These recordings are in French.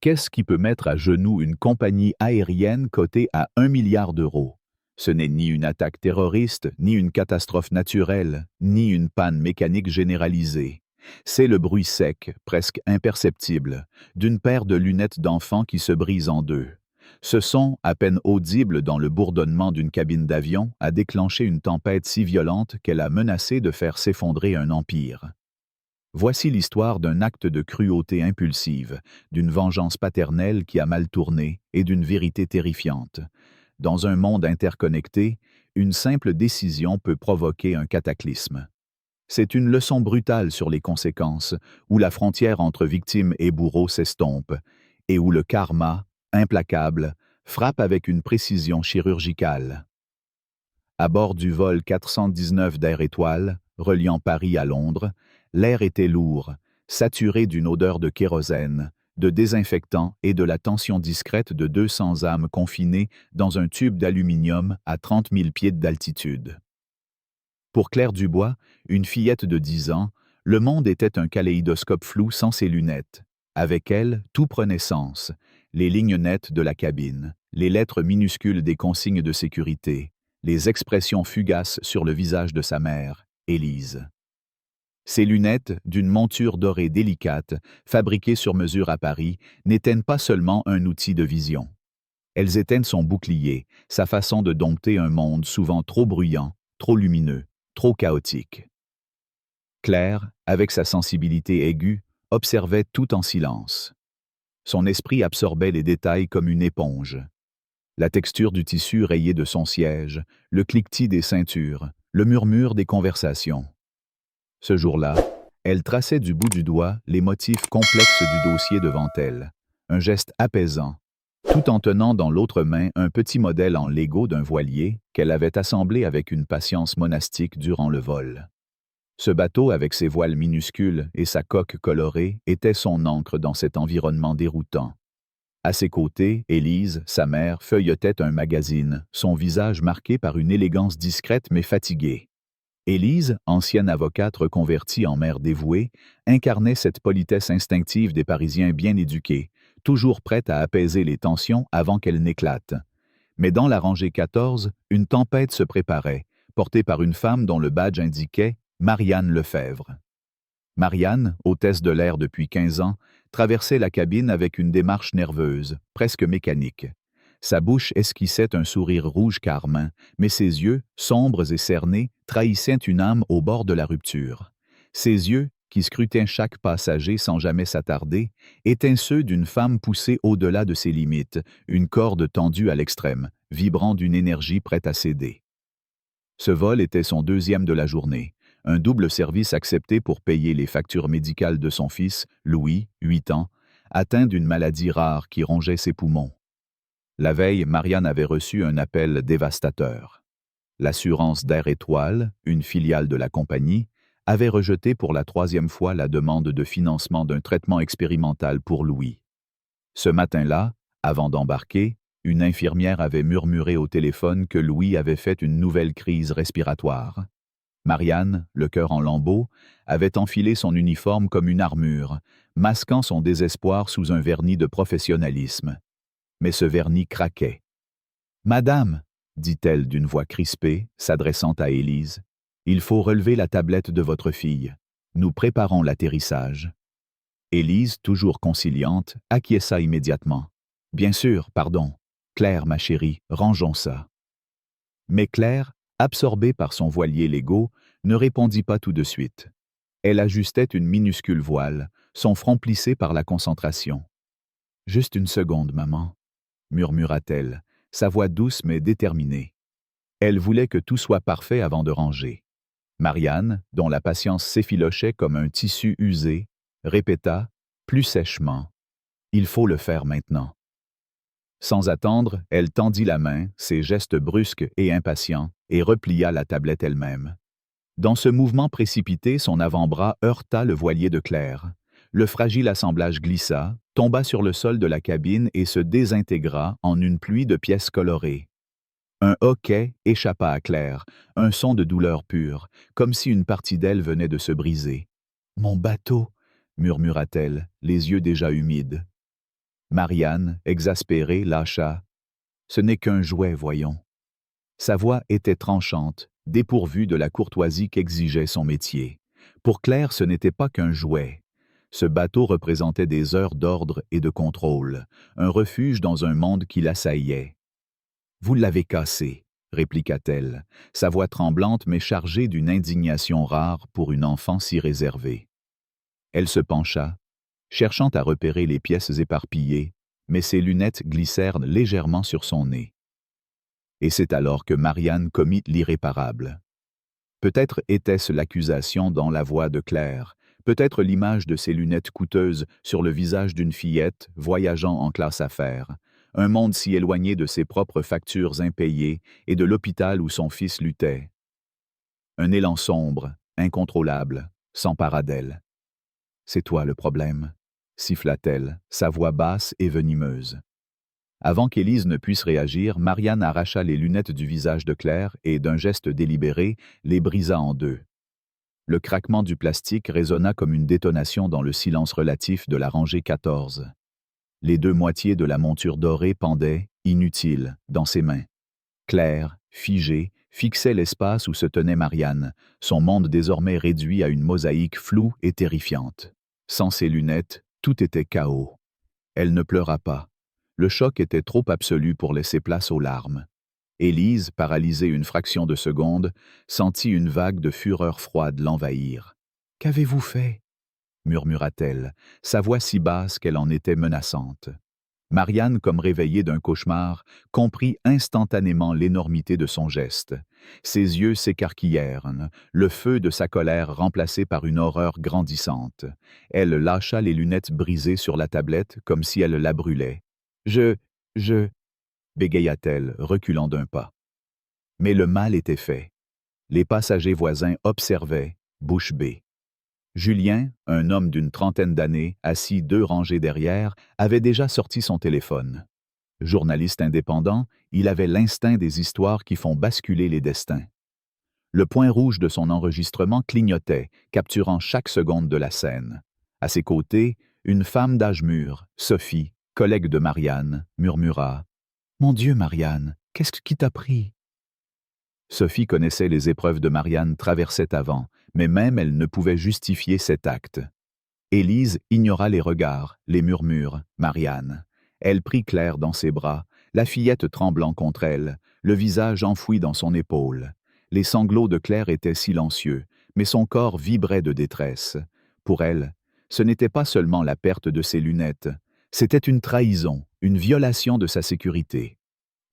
Qu'est-ce qui peut mettre à genoux une compagnie aérienne cotée à 1 milliard d'euros? Ce n'est ni une attaque terroriste, ni une catastrophe naturelle, ni une panne mécanique généralisée. C'est le bruit sec, presque imperceptible, d'une paire de lunettes d'enfant qui se brise en deux. Ce son, à peine audible dans le bourdonnement d'une cabine d'avion, a déclenché une tempête si violente qu'elle a menacé de faire s'effondrer un empire. Voici l'histoire d'un acte de cruauté impulsive, d'une vengeance paternelle qui a mal tourné et d'une vérité terrifiante. Dans un monde interconnecté, une simple décision peut provoquer un cataclysme. C'est une leçon brutale sur les conséquences, où la frontière entre victime et bourreau s'estompe, et où le karma, implacable, frappe avec une précision chirurgicale. À bord du vol 419 d'Air Étoile, reliant Paris à Londres, l'air était lourd, saturé d'une odeur de kérosène, de désinfectant et de la tension discrète de 200 âmes confinées dans un tube d'aluminium à 30 000 pieds d'altitude. Pour Claire Dubois, une fillette de 10 ans, le monde était un kaléidoscope flou sans ses lunettes. Avec elle, tout prenait sens, les lignes nettes de la cabine, les lettres minuscules des consignes de sécurité, les expressions fugaces sur le visage de sa mère, Élise. Ces lunettes, d'une monture dorée délicate, fabriquées sur mesure à Paris, n'étaient pas seulement un outil de vision. Elles étaient son bouclier, sa façon de dompter un monde souvent trop bruyant, trop lumineux, trop chaotique. Claire, avec sa sensibilité aiguë, observait tout en silence. Son esprit absorbait les détails comme une éponge. La texture du tissu rayé de son siège, le cliquetis des ceintures, le murmure des conversations. Ce jour-là, elle traçait du bout du doigt les motifs complexes du dossier devant elle, un geste apaisant, tout en tenant dans l'autre main un petit modèle en Lego d'un voilier qu'elle avait assemblé avec une patience monastique durant le vol. Ce bateau, avec ses voiles minuscules et sa coque colorée, était son ancre dans cet environnement déroutant. À ses côtés, Élise, sa mère, feuilletait un magazine, son visage marqué par une élégance discrète mais fatiguée. Élise, ancienne avocate reconvertie en mère dévouée, incarnait cette politesse instinctive des Parisiens bien éduqués, toujours prête à apaiser les tensions avant qu'elles n'éclatent. Mais dans la rangée 14, une tempête se préparait, portée par une femme dont le badge indiquait Marianne Lefebvre. Marianne, hôtesse de l'air depuis 15 ans, traversait la cabine avec une démarche nerveuse, presque mécanique. Sa bouche esquissait un sourire rouge carmin, mais ses yeux, sombres et cernés, trahissaient une âme au bord de la rupture. Ses yeux, qui scrutaient chaque passager sans jamais s'attarder, étaient ceux d'une femme poussée au-delà de ses limites, une corde tendue à l'extrême, vibrant d'une énergie prête à céder. Ce vol était son deuxième de la journée, un double service accepté pour payer les factures médicales de son fils, Louis, 8 ans, atteint d'une maladie rare qui rongeait ses poumons. La veille, Marianne avait reçu un appel dévastateur. L'assurance d'Air Étoile, une filiale de la compagnie, avait rejeté pour la 3e fois la demande de financement d'un traitement expérimental pour Louis. Ce matin-là, avant d'embarquer, une infirmière avait murmuré au téléphone que Louis avait fait une nouvelle crise respiratoire. Marianne, le cœur en lambeaux, avait enfilé son uniforme comme une armure, masquant son désespoir sous un vernis de professionnalisme. Mais ce vernis craquait. « Madame, dit-elle d'une voix crispée, s'adressant à Élise, il faut relever la tablette de votre fille. Nous préparons l'atterrissage. » Élise, toujours conciliante, acquiesça immédiatement. « Bien sûr, pardon. Claire, ma chérie, rangeons ça. » Mais Claire, absorbée par son voilier Lego, ne répondit pas tout de suite. Elle ajustait une minuscule voile, son front plissé par la concentration. « Juste une seconde, maman, » murmura-t-elle, sa voix douce mais déterminée. Elle voulait que tout soit parfait avant de ranger. Marianne, dont la patience s'effilochait comme un tissu usé, répéta, plus sèchement, « Il faut le faire maintenant. » Sans attendre, elle tendit la main, ses gestes brusques et impatients, et replia la tablette elle-même. Dans ce mouvement précipité, son avant-bras heurta le voilier de Claire. Le fragile assemblage glissa, tomba sur le sol de la cabine et se désintégra en une pluie de pièces colorées. Un hoquet échappa à Claire, un son de douleur pure, comme si une partie d'elle venait de se briser. « Mon bateau » murmura-t-elle, les yeux déjà humides. Marianne, exaspérée, lâcha. Ce n'est qu'un jouet, voyons. Sa voix était tranchante, dépourvue de la courtoisie qu'exigeait son métier. Pour Claire, ce n'était pas qu'un jouet. Ce bateau représentait des heures d'ordre et de contrôle, un refuge dans un monde qui l'assaillait. « Vous l'avez cassé », répliqua-t-elle, sa voix tremblante mais chargée d'une indignation rare pour une enfant si réservée. Elle se pencha, cherchant à repérer les pièces éparpillées, mais ses lunettes glissèrent légèrement sur son nez. Et c'est alors que Marianne commit l'irréparable. Peut-être était-ce l'accusation dans la voix de Claire, peut-être l'image de ses lunettes coûteuses sur le visage d'une fillette voyageant en classe affaires, un monde si éloigné de ses propres factures impayées et de l'hôpital où son fils luttait. Un élan sombre, incontrôlable, s'empara d'elle. « C'est toi le problème », siffla-t-elle, sa voix basse et venimeuse. Avant qu'Élise ne puisse réagir, Marianne arracha les lunettes du visage de Claire et, d'un geste délibéré, les brisa en deux. Le craquement du plastique résonna comme une détonation dans le silence relatif de la rangée 14. Les deux moitiés de la monture dorée pendaient, inutiles, dans ses mains. Claire, figée, fixait l'espace où se tenait Marianne, son monde désormais réduit à une mosaïque floue et terrifiante. Sans ses lunettes, tout était chaos. Elle ne pleura pas. Le choc était trop absolu pour laisser place aux larmes. Élise, paralysée une fraction de seconde, sentit une vague de fureur froide l'envahir. « Qu'avez-vous fait » murmura-t-elle, sa voix si basse qu'elle en était menaçante. Marianne, comme réveillée d'un cauchemar, comprit instantanément l'énormité de son geste. Ses yeux s'écarquillèrent, le feu de sa colère remplacé par une horreur grandissante. Elle lâcha les lunettes brisées sur la tablette comme si elle la brûlait. « Je... bégaya-t-elle, reculant d'un pas. Mais le mal était fait. Les passagers voisins observaient, bouche bée. Julien, un homme d'une trentaine d'années, assis 2 rangées derrière, avait déjà sorti son téléphone. Journaliste indépendant, il avait l'instinct des histoires qui font basculer les destins. Le point rouge de son enregistrement clignotait, capturant chaque seconde de la scène. À ses côtés, une femme d'âge mûr, Sophie, collègue de Marianne, murmura « Mon Dieu, Marianne, qu'est-ce qui t'a pris ?» Sophie connaissait les épreuves de Marianne traversaient avant, mais même elle ne pouvait justifier cet acte. Élise ignora les regards, les murmures, Marianne. Elle prit Claire dans ses bras, la fillette tremblant contre elle, le visage enfoui dans son épaule. Les sanglots de Claire étaient silencieux, mais son corps vibrait de détresse. Pour elle, ce n'était pas seulement la perte de ses lunettes, c'était une trahison, une violation de sa sécurité.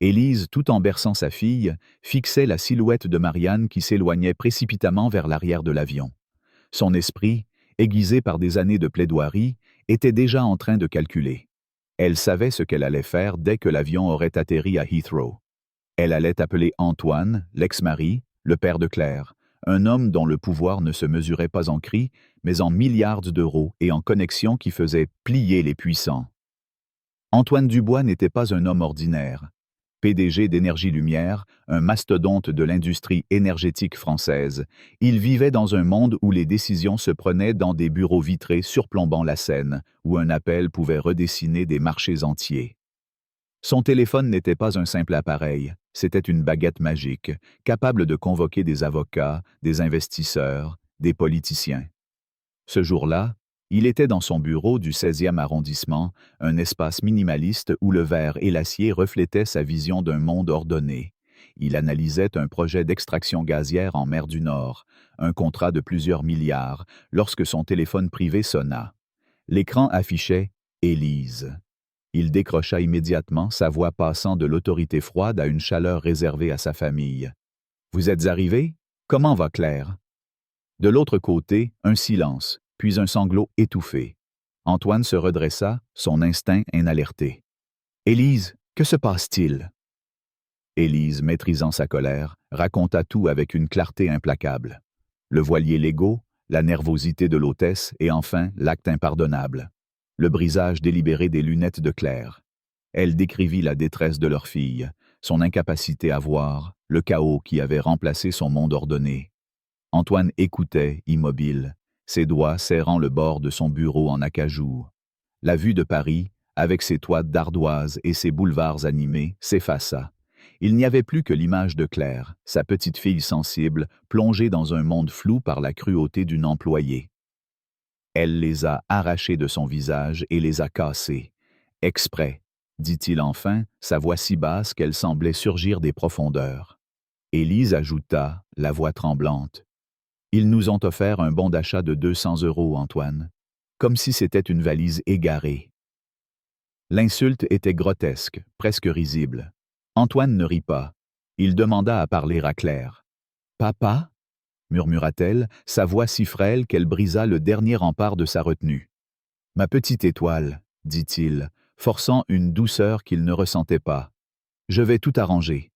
Élise, tout en berçant sa fille, fixait la silhouette de Marianne qui s'éloignait précipitamment vers l'arrière de l'avion. Son esprit, aiguisé par des années de plaidoirie, était déjà en train de calculer. Elle savait ce qu'elle allait faire dès que l'avion aurait atterri à Heathrow. Elle allait appeler Antoine, l'ex-mari, le père de Claire, un homme dont le pouvoir ne se mesurait pas en cris, mais en milliards d'euros et en connexions qui faisaient plier les puissants. Antoine Dubois n'était pas un homme ordinaire. PDG d'Énergie Lumière, un mastodonte de l'industrie énergétique française, il vivait dans un monde où les décisions se prenaient dans des bureaux vitrés surplombant la Seine, où un appel pouvait redessiner des marchés entiers. Son téléphone n'était pas un simple appareil, c'était une baguette magique, capable de convoquer des avocats, des investisseurs, des politiciens. Ce jour-là, il était dans son bureau du 16e arrondissement, un espace minimaliste où le verre et l'acier reflétaient sa vision d'un monde ordonné. Il analysait un projet d'extraction gazière en mer du Nord, un contrat de plusieurs milliards, lorsque son téléphone privé sonna. L'écran affichait « Élise ». Il décrocha immédiatement, sa voix passant de l'autorité froide à une chaleur réservée à sa famille. « Vous êtes arrivé? Comment va Claire? » De l'autre côté, un silence, puis un sanglot étouffé. Antoine se redressa, son instinct inalerté. « Élise, que se passe-t-il? » Élise, maîtrisant sa colère, raconta tout avec une clarté implacable. Le voilier Lego, la nervosité de l'hôtesse et enfin l'acte impardonnable. Le brisage délibéré des lunettes de Claire. Elle décrivit la détresse de leur fille, son incapacité à voir, le chaos qui avait remplacé son monde ordonné. Antoine écoutait, immobile, ses doigts serrant le bord de son bureau en acajou. La vue de Paris, avec ses toits d'ardoise et ses boulevards animés, s'effaça. Il n'y avait plus que l'image de Claire, sa petite fille sensible, plongée dans un monde flou par la cruauté d'une employée. Elle les a arrachés de son visage et les a cassés. Exprès, dit-il enfin, sa voix si basse qu'elle semblait surgir des profondeurs. Élise ajouta, la voix tremblante. Ils nous ont offert un bon d'achat de 200 €, Antoine, comme si c'était une valise égarée. L'insulte était grotesque, presque risible. Antoine ne rit pas. Il demanda à parler à Claire. « Papa » murmura-t-elle, sa voix si frêle qu'elle brisa le dernier rempart de sa retenue. « Ma petite étoile, » dit-il, forçant une douceur qu'il ne ressentait pas. « Je vais tout arranger. »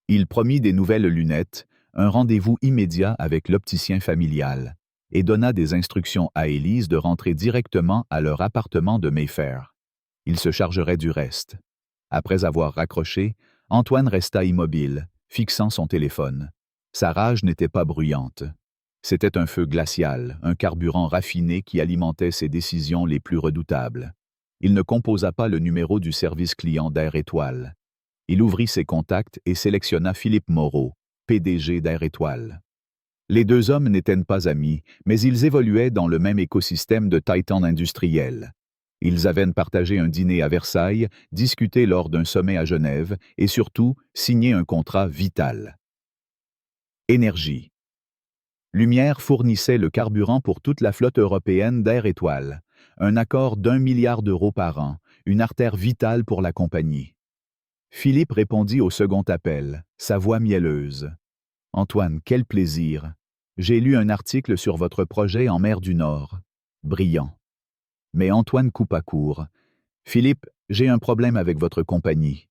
Il promit des nouvelles lunettes, un rendez-vous immédiat avec l'opticien familial, et donna des instructions à Élise de rentrer directement à leur appartement de Mayfair. Il se chargerait du reste. Après avoir raccroché, Antoine resta immobile, fixant son téléphone. Sa rage n'était pas bruyante. C'était un feu glacial, un carburant raffiné qui alimentait ses décisions les plus redoutables. Il ne composa pas le numéro du service client d'Air Étoile. Il ouvrit ses contacts et sélectionna Philippe Moreau, PDG d'Air Étoile. Les deux hommes n'étaient pas amis, mais ils évoluaient dans le même écosystème de Titan industriel. Ils avaient partagé un dîner à Versailles, discuté lors d'un sommet à Genève et surtout signé un contrat vital. Énergie. Lumière fournissait le carburant pour toute la flotte européenne d'Air Étoile, un accord d'1 milliard d'euros par an, une artère vitale pour la compagnie. Philippe répondit au second appel, sa voix mielleuse. « Antoine, quel plaisir! J'ai lu un article sur votre projet en mer du Nord. Brillant. » Mais Antoine coupa court. « Philippe, j'ai un problème avec votre compagnie. »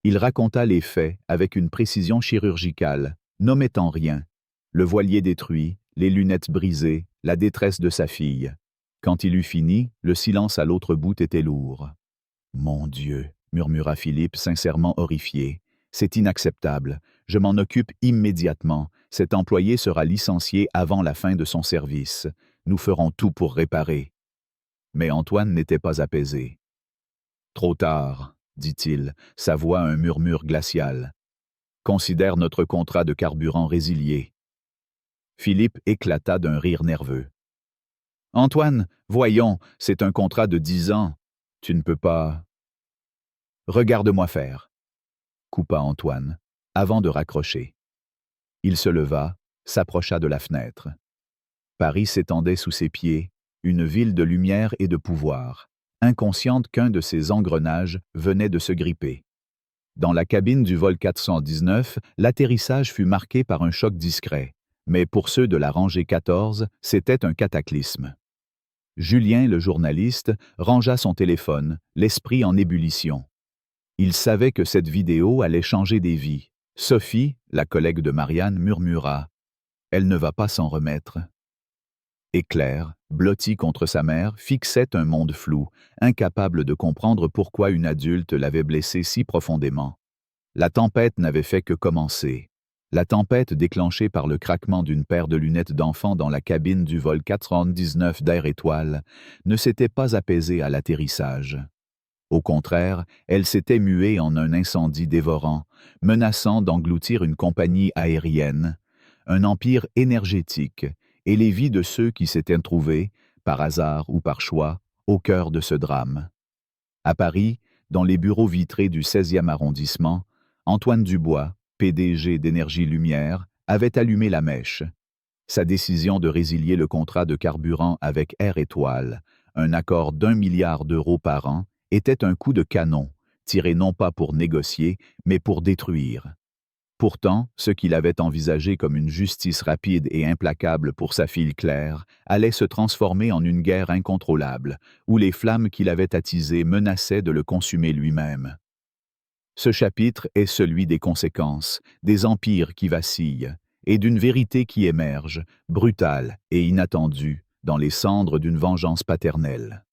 Il raconta les faits avec une précision chirurgicale, n'omettant rien. Le voilier détruit, les lunettes brisées, la détresse de sa fille. Quand il eut fini, le silence à l'autre bout était lourd. « Mon Dieu » murmura Philippe, sincèrement horrifié. « C'est inacceptable. Je m'en occupe immédiatement. Cet employé sera licencié avant la fin de son service. Nous ferons tout pour réparer. » Mais Antoine n'était pas apaisé. « Trop tard, » dit-il, sa voix un murmure glacial. « Considère notre contrat de carburant résilié. » Philippe éclata d'un rire nerveux. « Antoine, voyons, c'est un contrat de 10 ans. Tu ne peux pas... » « Regarde-moi faire, » coupa Antoine, avant de raccrocher. Il se leva, s'approcha de la fenêtre. Paris s'étendait sous ses pieds, une ville de lumière et de pouvoir, inconsciente qu'un de ses engrenages venait de se gripper. Dans la cabine du vol 419, l'atterrissage fut marqué par un choc discret, mais pour ceux de la rangée 14, c'était un cataclysme. Julien, le journaliste, rangea son téléphone, l'esprit en ébullition. Il savait que cette vidéo allait changer des vies. Sophie, la collègue de Marianne, murmura « Elle ne va pas s'en remettre ». Et Claire, blottie contre sa mère, fixait un monde flou, incapable de comprendre pourquoi une adulte l'avait blessée si profondément. La tempête n'avait fait que commencer. La tempête déclenchée par le craquement d'une paire de lunettes d'enfant dans la cabine du vol 419 d'Air Étoile ne s'était pas apaisée à l'atterrissage. Au contraire, elle s'était muée en un incendie dévorant, menaçant d'engloutir une compagnie aérienne, un empire énergétique, et les vies de ceux qui s'étaient trouvés, par hasard ou par choix, au cœur de ce drame. À Paris, dans les bureaux vitrés du 16e arrondissement, Antoine Dubois, PDG d'Énergie Lumière, avait allumé la mèche. Sa décision de résilier le contrat de carburant avec Air Étoile, un accord d'1 milliard d'euros par an, était un coup de canon, tiré non pas pour négocier, mais pour détruire. Pourtant, ce qu'il avait envisagé comme une justice rapide et implacable pour sa fille Claire allait se transformer en une guerre incontrôlable, où les flammes qu'il avait attisées menaçaient de le consumer lui-même. Ce chapitre est celui des conséquences, des empires qui vacillent, et d'une vérité qui émerge, brutale et inattendue, dans les cendres d'une vengeance paternelle.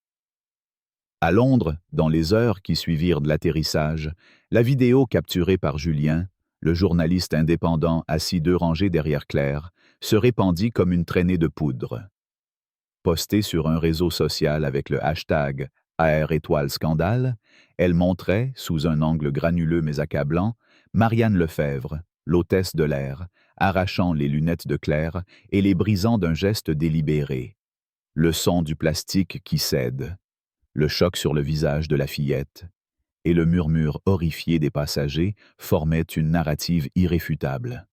À Londres, dans les heures qui suivirent de l'atterrissage, la vidéo capturée par Julien, le journaliste indépendant assis 2 rangées derrière Claire, se répandit comme une traînée de poudre. Postée sur un réseau social avec le hashtag #AR étoile scandale, elle montrait, sous un angle granuleux mais accablant, Marianne Lefebvre, l'hôtesse de l'air, arrachant les lunettes de Claire et les brisant d'un geste délibéré. Le son du plastique qui cède, le choc sur le visage de la fillette, et le murmure horrifié des passagers formaient une narrative irréfutable.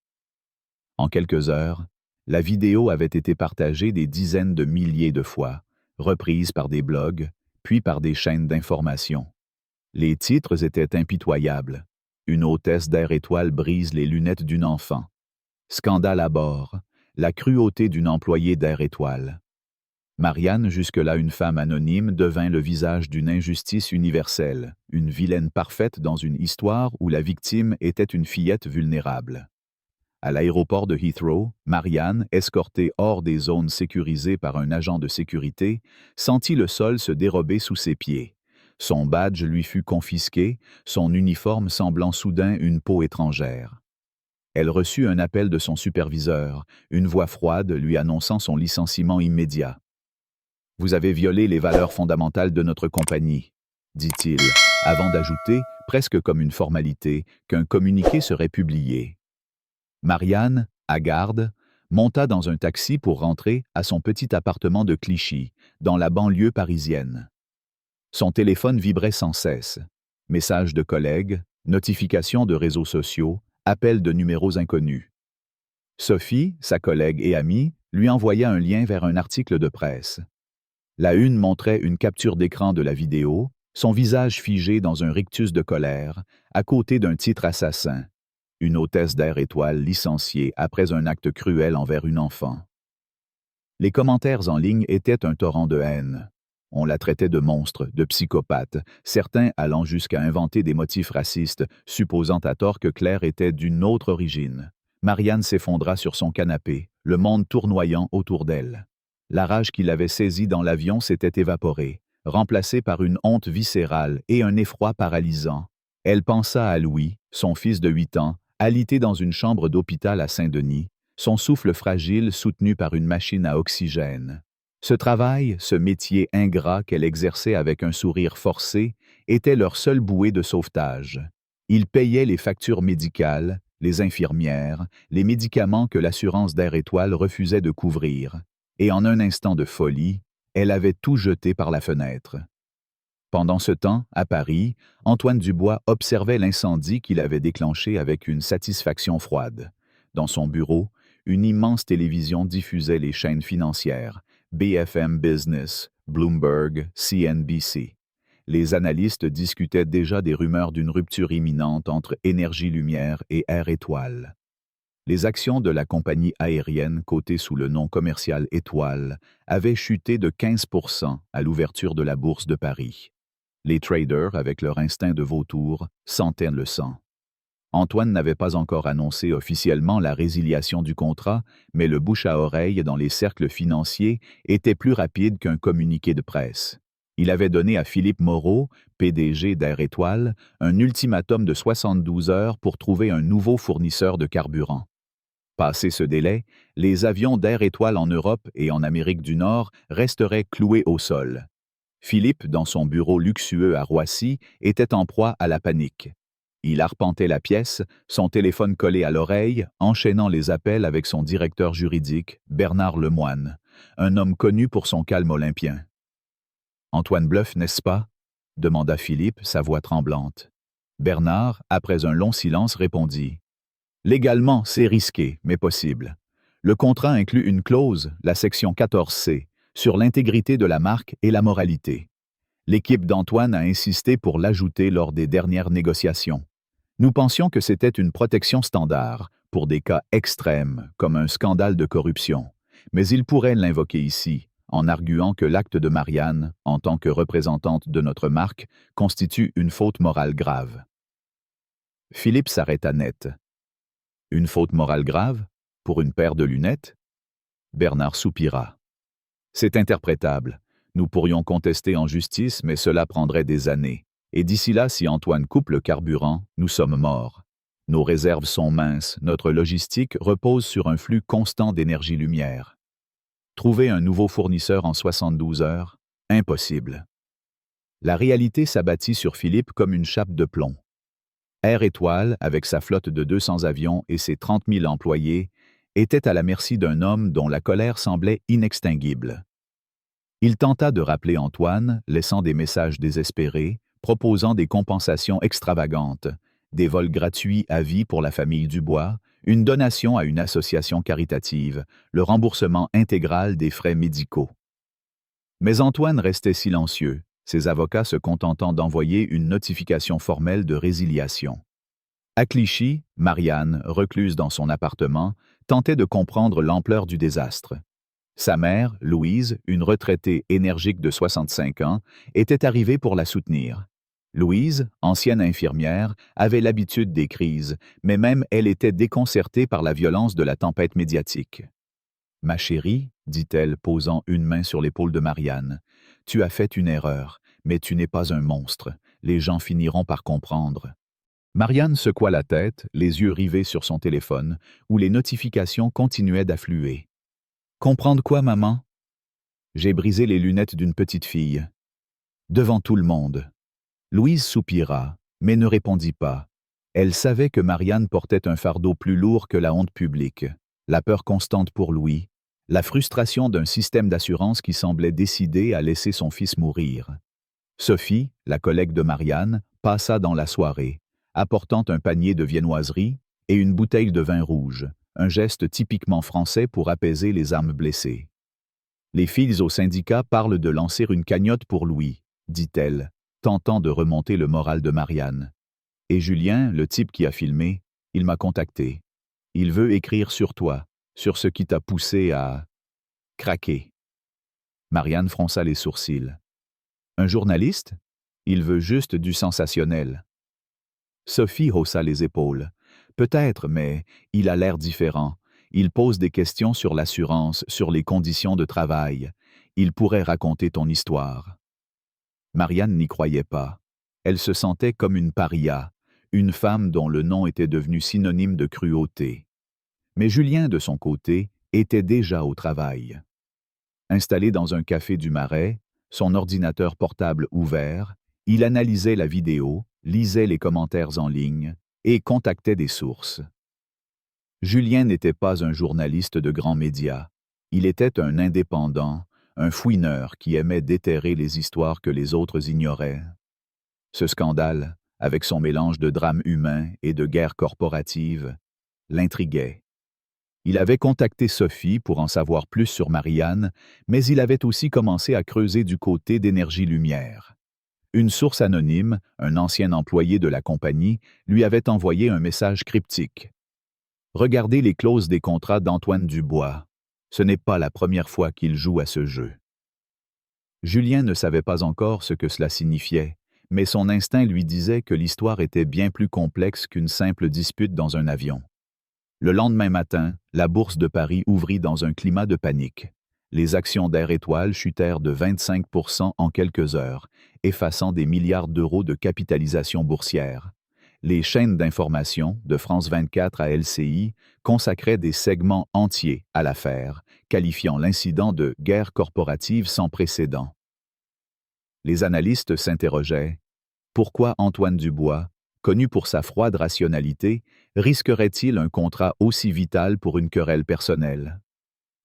En quelques heures, la vidéo avait été partagée des dizaines de milliers de fois, reprise par des blogs, puis par des chaînes d'information. Les titres étaient impitoyables. Une hôtesse d'Air Étoile brise les lunettes d'une enfant. Scandale à bord. La cruauté d'une employée d'Air Étoile. Marianne, jusque-là une femme anonyme, devint le visage d'une injustice universelle, une vilaine parfaite dans une histoire où la victime était une fillette vulnérable. À l'aéroport de Heathrow, Marianne, escortée hors des zones sécurisées par un agent de sécurité, sentit le sol se dérober sous ses pieds. Son badge lui fut confisqué, son uniforme semblant soudain une peau étrangère. Elle reçut un appel de son superviseur, une voix froide lui annonçant son licenciement immédiat. « Vous avez violé les valeurs fondamentales de notre compagnie », dit-il, avant d'ajouter, presque comme une formalité, qu'un communiqué serait publié. Marianne, hagarde, monta dans un taxi pour rentrer à son petit appartement de Clichy, dans la banlieue parisienne. Son téléphone vibrait sans cesse. Messages de collègues, notifications de réseaux sociaux, appels de numéros inconnus. Sophie, sa collègue et amie, lui envoya un lien vers un article de presse. La une montrait une capture d'écran de la vidéo, son visage figé dans un rictus de colère, à côté d'un titre assassin. Une hôtesse d'Air Étoile licenciée après un acte cruel envers une enfant. Les commentaires en ligne étaient un torrent de haine. On la traitait de monstre, de psychopathe, certains allant jusqu'à inventer des motifs racistes, supposant à tort que Claire était d'une autre origine. Marianne s'effondra sur son canapé, le monde tournoyant autour d'elle. La rage qui l'avait saisie dans l'avion s'était évaporée, remplacée par une honte viscérale et un effroi paralysant. Elle pensa à Louis, son fils de 8 ans, alité dans une chambre d'hôpital à Saint-Denis, son souffle fragile soutenu par une machine à oxygène. Ce travail, ce métier ingrat qu'elle exerçait avec un sourire forcé, était leur seule bouée de sauvetage. Ils payaient les factures médicales, les infirmières, les médicaments que l'assurance d'Air Étoile refusait de couvrir. Et en un instant de folie, elle avait tout jeté par la fenêtre. Pendant ce temps, à Paris, Antoine Dubois observait l'incendie qu'il avait déclenché avec une satisfaction froide. Dans son bureau, une immense télévision diffusait les chaînes financières, BFM Business, Bloomberg, CNBC. Les analystes discutaient déjà des rumeurs d'une rupture imminente entre Énergie Lumière et Air Étoile. Les actions de la compagnie aérienne cotée sous le nom commercial Étoile avaient chuté de 15% à l'ouverture de la bourse de Paris. Les traders, avec leur instinct de vautour, sentaient le sang. Antoine n'avait pas encore annoncé officiellement la résiliation du contrat, mais le bouche à oreille dans les cercles financiers était plus rapide qu'un communiqué de presse. Il avait donné à Philippe Moreau, PDG d'Air Étoile, un ultimatum de 72 heures pour trouver un nouveau fournisseur de carburant. Passé ce délai, les avions d'Air Étoile en Europe et en Amérique du Nord resteraient cloués au sol. Philippe, dans son bureau luxueux à Roissy, était en proie à la panique. Il arpentait la pièce, son téléphone collé à l'oreille, enchaînant les appels avec son directeur juridique, Bernard Lemoine, un homme connu pour son calme olympien. « Antoine bluffe, n'est-ce pas » demanda Philippe, sa voix tremblante. Bernard, après un long silence, répondit. « Légalement, c'est risqué, mais possible. Le contrat inclut une clause, la section 14C, sur l'intégrité de la marque et la moralité. L'équipe d'Antoine a insisté pour l'ajouter lors des dernières négociations. Nous pensions que c'était une protection standard, pour des cas extrêmes, comme un scandale de corruption. Mais il pourrait l'invoquer ici, en arguant que l'acte de Marianne, en tant que représentante de notre marque, constitue une faute morale grave. » Philippe s'arrêta net. « Une faute morale grave? Pour une paire de lunettes ?» Bernard soupira. « C'est interprétable. Nous pourrions contester en justice, mais cela prendrait des années. Et d'ici là, si Antoine coupe le carburant, nous sommes morts. Nos réserves sont minces, notre logistique repose sur un flux constant d'énergie-lumière. » Trouver un nouveau fournisseur en 72 heures? Impossible. La réalité s'abattit sur Philippe comme une chape de plomb. Air Étoile, avec sa flotte de 200 avions et ses 30 000 employés, était à la merci d'un homme dont la colère semblait inextinguible. Il tenta de rappeler Antoine, laissant des messages désespérés, proposant des compensations extravagantes, des vols gratuits à vie pour la famille Dubois, une donation à une association caritative, le remboursement intégral des frais médicaux. Mais Antoine restait silencieux, ses avocats se contentant d'envoyer une notification formelle de résiliation. À Clichy, Marianne, recluse dans son appartement, tentait de comprendre l'ampleur du désastre. Sa mère, Louise, une retraitée énergique de 65 ans, était arrivée pour la soutenir. Louise, ancienne infirmière, avait l'habitude des crises, mais même elle était déconcertée par la violence de la tempête médiatique. « Ma chérie, dit-elle, posant une main sur l'épaule de Marianne, tu as fait une erreur, mais tu n'es pas un monstre. Les gens finiront par comprendre. » Marianne secoua la tête, les yeux rivés sur son téléphone, où les notifications continuaient d'affluer. « Comprendre quoi, maman? » J'ai brisé les lunettes d'une petite fille. Devant tout le monde. Louise soupira, mais ne répondit pas. Elle savait que Marianne portait un fardeau plus lourd que la honte publique, la peur constante pour Louis, la frustration d'un système d'assurance qui semblait décidé à laisser son fils mourir. Sophie, la collègue de Marianne, passa dans la soirée, apportant un panier de viennoiseries et une bouteille de vin rouge, un geste typiquement français pour apaiser les âmes blessées. « Les filles au syndicat parlent de lancer une cagnotte pour Louis, dit-elle, tentant de remonter le moral de Marianne. Et Julien, le type qui a filmé, il m'a contacté. Il veut écrire sur toi, sur ce qui t'a poussé à craquer. » Marianne fronça les sourcils. Un journaliste? Il veut juste du sensationnel. Sophie haussa les épaules. Peut-être, mais il a l'air différent. Il pose des questions sur l'assurance, sur les conditions de travail. Il pourrait raconter ton histoire. Marianne n'y croyait pas. Elle se sentait comme une paria, une femme dont le nom était devenu synonyme de cruauté. Mais Julien, de son côté, était déjà au travail. Installé dans un café du Marais, son ordinateur portable ouvert, il analysait la vidéo, lisait les commentaires en ligne et contactait des sources. Julien n'était pas un journaliste de grands médias. Il était un indépendant, un fouineur qui aimait déterrer les histoires que les autres ignoraient. Ce scandale, avec son mélange de drame humain et de guerre corporative, l'intriguait. Il avait contacté Sophie pour en savoir plus sur Marianne, mais il avait aussi commencé à creuser du côté d'Énergie Lumière. Une source anonyme, un ancien employé de la compagnie, lui avait envoyé un message cryptique. « Regardez les clauses des contrats d'Antoine Dubois. Ce n'est pas la première fois qu'il joue à ce jeu. » Julien ne savait pas encore ce que cela signifiait, mais son instinct lui disait que l'histoire était bien plus complexe qu'une simple dispute dans un avion. Le lendemain matin, la bourse de Paris ouvrit dans un climat de panique. Les actions d'Air Étoile chutèrent de 25% en quelques heures, effaçant des milliards d'euros de capitalisation boursière. Les chaînes d'information, de France 24 à LCI, consacraient des segments entiers à l'affaire, qualifiant l'incident de « guerre corporative sans précédent ». Les analystes s'interrogeaient. Pourquoi Antoine Dubois, connu pour sa froide rationalité, risquerait-il un contrat aussi vital pour une querelle personnelle?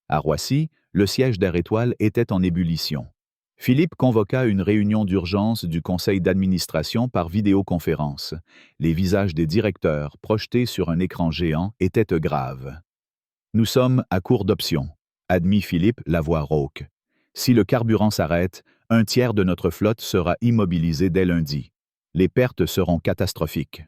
À Roissy, le siège d'Air Étoile était en ébullition. Philippe convoqua une réunion d'urgence du conseil d'administration par vidéoconférence. Les visages des directeurs, projetés sur un écran géant, étaient graves. « Nous sommes à court d'options », admit Philippe, la voix rauque. « Si le carburant s'arrête, un tiers de notre flotte sera immobilisé dès lundi. Les pertes seront catastrophiques. »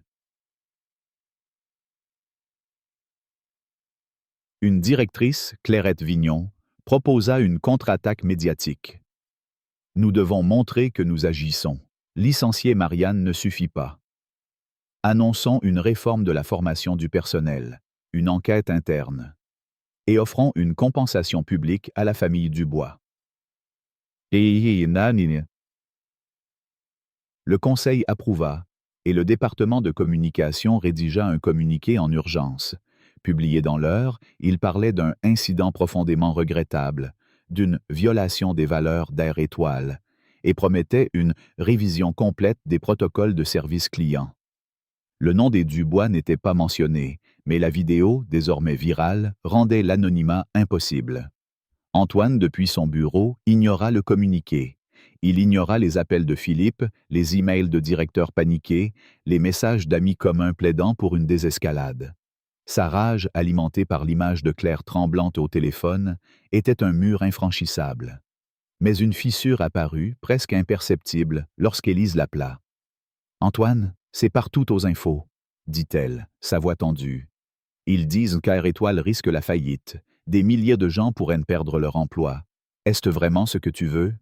Une directrice, Clairette Vignon, proposa une contre-attaque médiatique. « Nous devons montrer que nous agissons. Licencier Marianne ne suffit pas. Annonçons une réforme de la formation du personnel, une enquête interne, et offrons une compensation publique à la famille Dubois. » Le conseil approuva, et le département de communication rédigea un communiqué en urgence. Publié dans l'Heure, il parlait d'un « incident profondément regrettable », d'une violation des valeurs d'Air Étoile et promettait une révision complète des protocoles de service client. Le nom des Dubois n'était pas mentionné, mais la vidéo, désormais virale, rendait l'anonymat impossible. Antoine, depuis son bureau, ignora le communiqué. Il ignora les appels de Philippe, les emails de directeurs paniqués, les messages d'amis communs plaidant pour une désescalade. Sa rage, alimentée par l'image de Claire tremblante au téléphone, était un mur infranchissable. Mais une fissure apparut, presque imperceptible, lorsqu'Élise l'appela. « Antoine, c'est partout aux infos, » dit-elle, sa voix tendue. « Ils disent qu'Air Étoile risque la faillite. Des milliers de gens pourraient perdre leur emploi. Est-ce vraiment ce que tu veux? »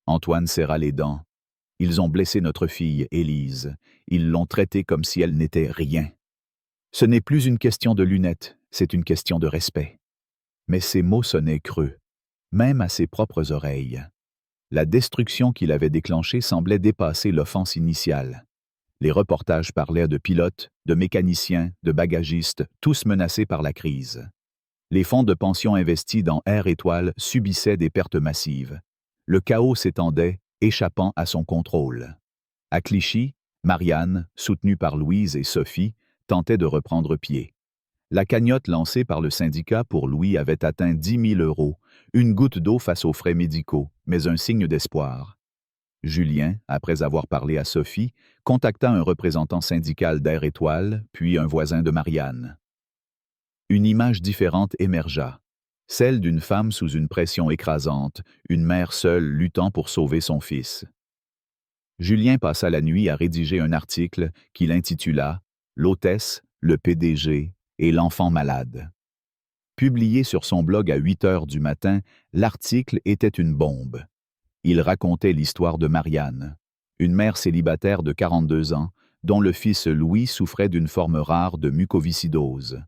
Antoine serra les dents. « Ils ont blessé notre fille, Élise. Ils l'ont traitée comme si elle n'était rien. Ce n'est plus une question de lunettes, c'est une question de respect. » Mais ces mots sonnaient creux, même à ses propres oreilles. La destruction qu'il avait déclenchée semblait dépasser l'offense initiale. Les reportages parlaient de pilotes, de mécaniciens, de bagagistes, tous menacés par la crise. Les fonds de pension investis dans Air Étoile subissaient des pertes massives. Le chaos s'étendait, échappant à son contrôle. À Clichy, Marianne, soutenue par Louise et Sophie, tentait de reprendre pied. La cagnotte lancée par le syndicat pour Louis avait atteint 10 000 €, une goutte d'eau face aux frais médicaux, mais un signe d'espoir. Julien, après avoir parlé à Sophie, contacta un représentant syndical d'Air Étoile, puis un voisin de Marianne. Une image différente émergea, celle d'une femme sous une pression écrasante, une mère seule luttant pour sauver son fils. Julien passa la nuit à rédiger un article qu'il intitula « L'hôtesse, le PDG et l'enfant malade ». Publié sur son blog à 8 heures du matin, l'article était une bombe. Il racontait l'histoire de Marianne, une mère célibataire de 42 ans, dont le fils Louis souffrait d'une forme rare de mucoviscidose.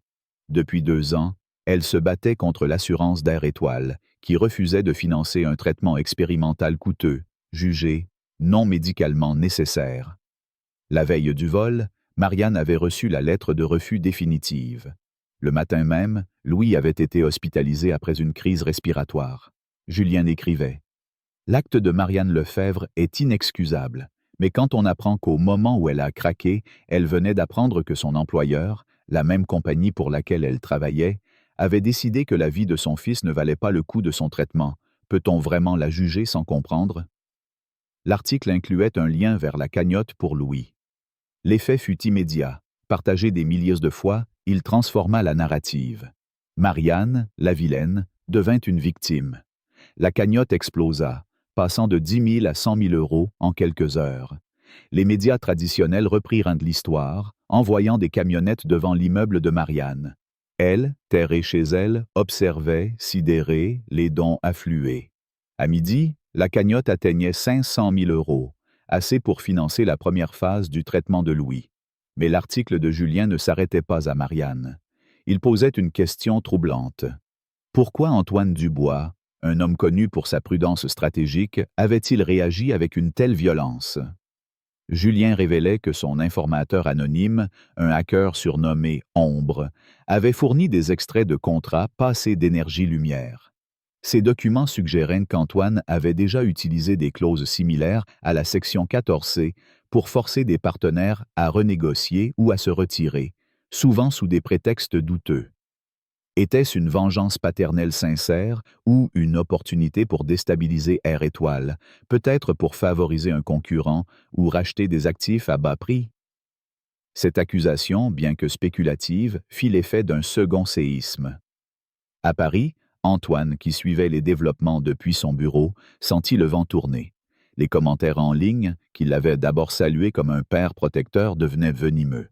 Depuis 2 ans, elle se battait contre l'assurance d'Air Étoile, qui refusait de financer un traitement expérimental coûteux, jugé non médicalement nécessaire. La veille du vol, Marianne avait reçu la lettre de refus définitive. Le matin même, Louis avait été hospitalisé après une crise respiratoire. Julien écrivait « L'acte de Marianne Lefebvre est inexcusable, mais quand on apprend qu'au moment où elle a craqué, elle venait d'apprendre que son employeur, la même compagnie pour laquelle elle travaillait, avait décidé que la vie de son fils ne valait pas le coût de son traitement, peut-on vraiment la juger sans comprendre? » L'article incluait un lien vers la cagnotte pour Louis. L'effet fut immédiat. Partagé des milliers de fois, il transforma la narrative. Marianne, la vilaine, devint une victime. La cagnotte explosa, passant de 10 000 à 100 000 € en quelques heures. Les médias traditionnels reprirent de l'histoire, envoyant des camionnettes devant l'immeuble de Marianne. Elle, terrée chez elle, observait, sidérée, les dons affluer. À midi, la cagnotte atteignait 500 000 €, assez pour financer la première phase du traitement de Louis. Mais l'article de Julien ne s'arrêtait pas à Marianne. Il posait une question troublante. Pourquoi Antoine Dubois, un homme connu pour sa prudence stratégique, avait-il réagi avec une telle violence? Julien révélait que son informateur anonyme, un hacker surnommé Ombre, avait fourni des extraits de contrats passés d'Énergie-Lumière. Ces documents suggéraient qu'Antoine avait déjà utilisé des clauses similaires à la section 14C pour forcer des partenaires à renégocier ou à se retirer, souvent sous des prétextes douteux. Était-ce une vengeance paternelle sincère ou une opportunité pour déstabiliser Air Étoile, peut-être pour favoriser un concurrent ou racheter des actifs à bas prix? Cette accusation, bien que spéculative, fit l'effet d'un second séisme. À Paris, Antoine, qui suivait les développements depuis son bureau, sentit le vent tourner. Les commentaires en ligne, qui l'avaient d'abord salué comme un père protecteur, devenaient venimeux.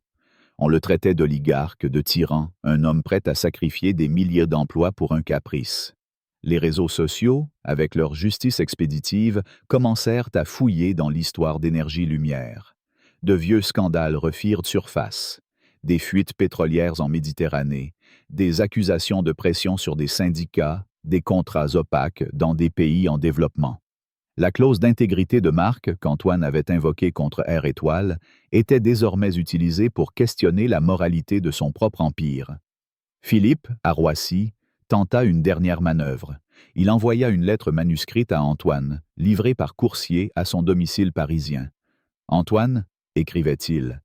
On le traitait d'oligarque, de tyran, un homme prêt à sacrifier des milliers d'emplois pour un caprice. Les réseaux sociaux, avec leur justice expéditive, commencèrent à fouiller dans l'histoire d'Énergie-Lumière. De vieux scandales refirent surface. Des fuites pétrolières en Méditerranée, des accusations de pression sur des syndicats, des contrats opaques dans des pays en développement. La clause d'intégrité de marque qu'Antoine avait invoquée contre Air Étoile était désormais utilisée pour questionner la moralité de son propre empire. Philippe, à Roissy, tenta une dernière manœuvre, Il envoya une lettre manuscrite à Antoine, livrée par coursier à son domicile parisien. « Antoine, écrivait-il,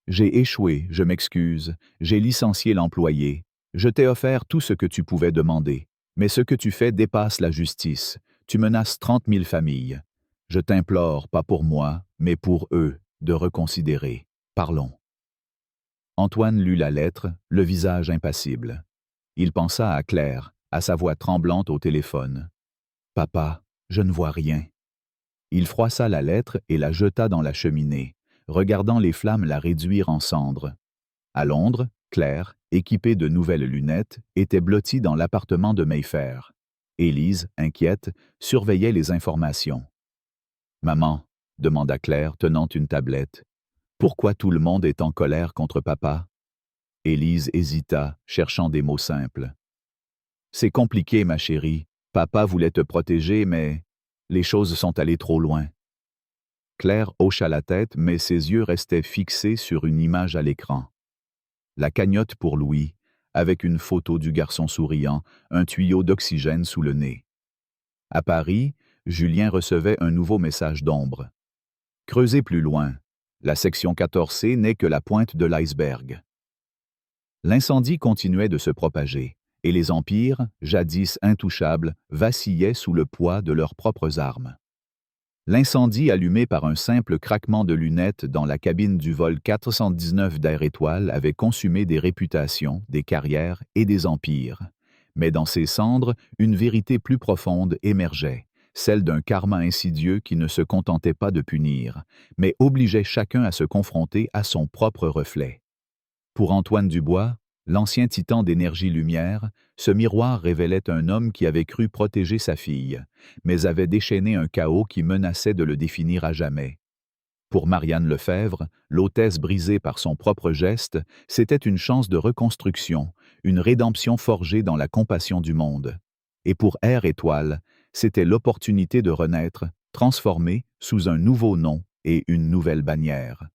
j'ai échoué, je m'excuse, j'ai licencié l'employé. Je t'ai offert tout ce que tu pouvais demander, mais ce que tu fais dépasse la justice. Tu menaces 30 000 familles. Je t'implore, pas pour moi, mais pour eux, de reconsidérer. Parlons. » Antoine lut la lettre, le visage impassible. Il pensa à Claire, à sa voix tremblante au téléphone. « Papa, je ne vois rien. » Il froissa la lettre et la jeta dans la cheminée, regardant les flammes la réduire en cendres. À Londres, Claire, équipée de nouvelles lunettes, était blottie dans l'appartement de Mayfair. Élise, inquiète, surveillait les informations. « Maman, » demanda Claire, tenant une tablette, « pourquoi tout le monde est en colère contre papa ?» Élise hésita, cherchant des mots simples. « C'est compliqué, ma chérie. Papa voulait te protéger, mais les choses sont allées trop loin. » Claire hocha la tête, mais ses yeux restaient fixés sur une image à l'écran. La cagnotte pour Louis, avec une photo du garçon souriant, un tuyau d'oxygène sous le nez. À Paris, Julien recevait un nouveau message d'ombre. Creusez plus loin. La section 14C n'est que la pointe de l'iceberg. L'incendie continuait de se propager, et les empires, jadis intouchables, vacillaient sous le poids de leurs propres armes. L'incendie allumé par un simple craquement de lunettes dans la cabine du vol 419 d'Air Étoile avait consumé des réputations, des carrières et des empires. Mais dans ces cendres, une vérité plus profonde émergeait, celle d'un karma insidieux qui ne se contentait pas de punir, mais obligeait chacun à se confronter à son propre reflet. Pour Antoine Dubois, l'ancien titan d'énergie-lumière, ce miroir révélait un homme qui avait cru protéger sa fille, mais avait déchaîné un chaos qui menaçait de le définir à jamais. Pour Marianne Lefebvre, l'hôtesse brisée par son propre geste, c'était une chance de reconstruction, une rédemption forgée dans la compassion du monde. Et pour Air Étoile, c'était l'opportunité de renaître, transformé sous un nouveau nom et une nouvelle bannière.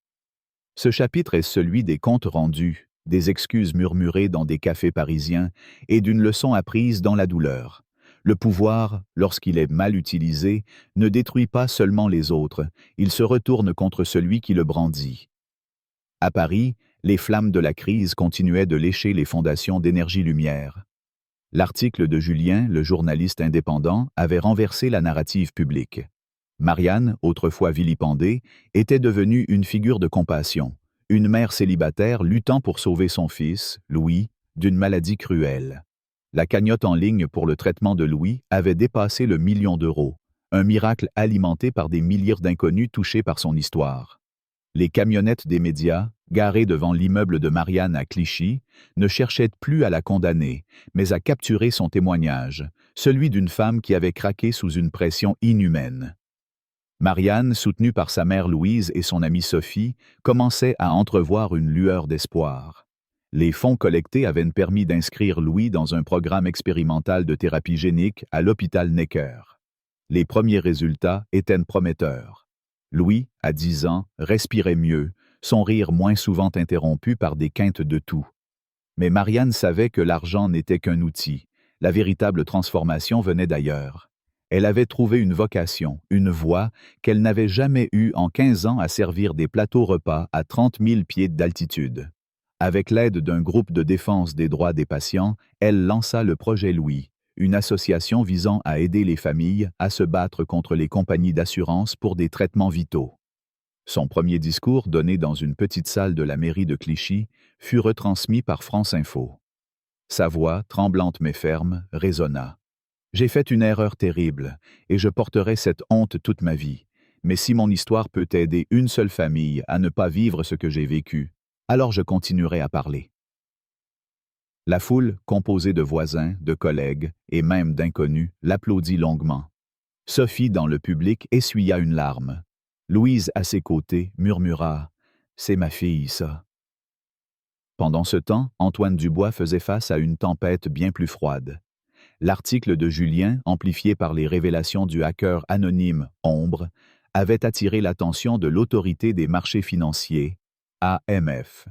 Ce chapitre est celui des comptes rendus, des excuses murmurées dans des cafés parisiens et d'une leçon apprise dans la douleur. Le pouvoir, lorsqu'il est mal utilisé, ne détruit pas seulement les autres, il se retourne contre celui qui le brandit. À Paris, les flammes de la crise continuaient de lécher les fondations d'Énergie-Lumière. L'article de Julien, le journaliste indépendant, avait renversé la narrative publique. Marianne, autrefois vilipendée, était devenue une figure de compassion, une mère célibataire luttant pour sauver son fils, Louis, d'une maladie cruelle. La cagnotte en ligne pour le traitement de Louis avait dépassé le 1 million d'euros, un miracle alimenté par des milliers d'inconnus touchés par son histoire. Les camionnettes des médias, garées devant l'immeuble de Marianne à Clichy, ne cherchaient plus à la condamner, mais à capturer son témoignage, celui d'une femme qui avait craqué sous une pression inhumaine. Marianne, soutenue par sa mère Louise et son amie Sophie, commençait à entrevoir une lueur d'espoir. Les fonds collectés avaient permis d'inscrire Louis dans un programme expérimental de thérapie génique à l'hôpital Necker. Les premiers résultats étaient prometteurs. Louis, à 10 ans, respirait mieux, son rire moins souvent interrompu par des quintes de toux. Mais Marianne savait que l'argent n'était qu'un outil. La véritable transformation venait d'ailleurs. Elle avait trouvé une vocation, une voie qu'elle n'avait jamais eue en 15 ans à servir des plateaux repas à 30 000 pieds d'altitude. Avec l'aide d'un groupe de défense des droits des patients, elle lança le projet Louis, une association visant à aider les familles à se battre contre les compagnies d'assurance pour des traitements vitaux. Son premier discours, donné dans une petite salle de la mairie de Clichy, fut retransmis par France Info. Sa voix, tremblante mais ferme, résonna. « J'ai fait une erreur terrible, et je porterai cette honte toute ma vie. Mais si mon histoire peut aider une seule famille à ne pas vivre ce que j'ai vécu, alors je continuerai à parler. » La foule, composée de voisins, de collègues et même d'inconnus, l'applaudit longuement. Sophie, dans le public, essuya une larme. Louise, à ses côtés, murmura « C'est ma fille, ça. » Pendant ce temps, Antoine Dubois faisait face à une tempête bien plus froide. L'article de Julien, amplifié par les révélations du hacker anonyme Ombre, avait attiré l'attention de l'Autorité des marchés financiers, AMF.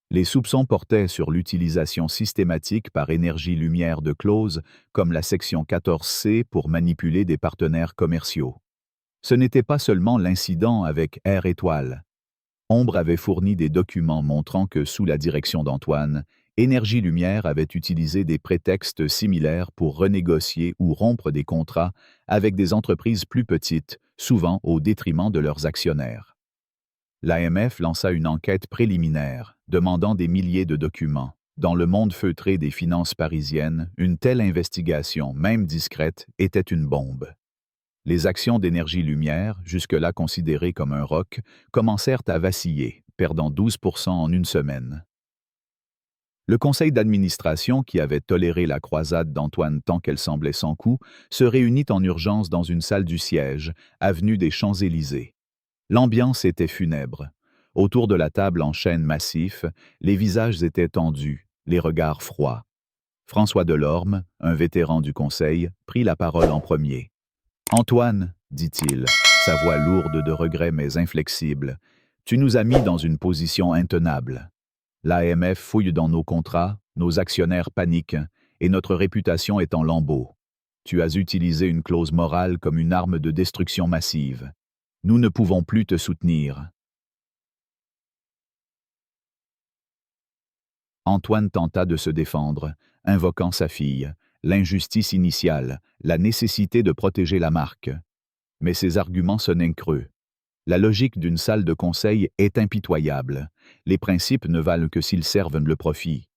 Les soupçons portaient sur l'utilisation systématique par Énergie-Lumière de clauses comme la section 14C pour manipuler des partenaires commerciaux. Ce n'était pas seulement l'incident avec Air Étoile. Ombre avait fourni des documents montrant que, sous la direction d'Antoine, Énergie-Lumière avait utilisé des prétextes similaires pour renégocier ou rompre des contrats avec des entreprises plus petites, souvent au détriment de leurs actionnaires. L'AMF lança une enquête préliminaire, demandant des milliers de documents. Dans le monde feutré des finances parisiennes, une telle investigation, même discrète, était une bombe. Les actions d'Énergie-Lumière, jusque-là considérées comme un roc, commencèrent à vaciller, perdant 12% en une semaine. Le conseil d'administration, qui avait toléré la croisade d'Antoine tant qu'elle semblait sans coup, se réunit en urgence dans une salle du siège, avenue des Champs-Élysées. L'ambiance était funèbre. Autour de la table en chêne massif, les visages étaient tendus, les regards froids. François Delorme, un vétéran du conseil, prit la parole en premier. « Antoine, dit-il, sa voix lourde de regret mais inflexible, tu nous as mis dans une position intenable. L'AMF fouille dans nos contrats, nos actionnaires paniquent, et notre réputation est en lambeaux. Tu as utilisé une clause morale comme une arme de destruction massive. Nous ne pouvons plus te soutenir. » Antoine tenta de se défendre, invoquant sa fille, l'injustice initiale, la nécessité de protéger la marque. Mais ses arguments sonnaient creux. La logique d'une salle de conseil est impitoyable. Les principes ne valent que s'ils servent le profit.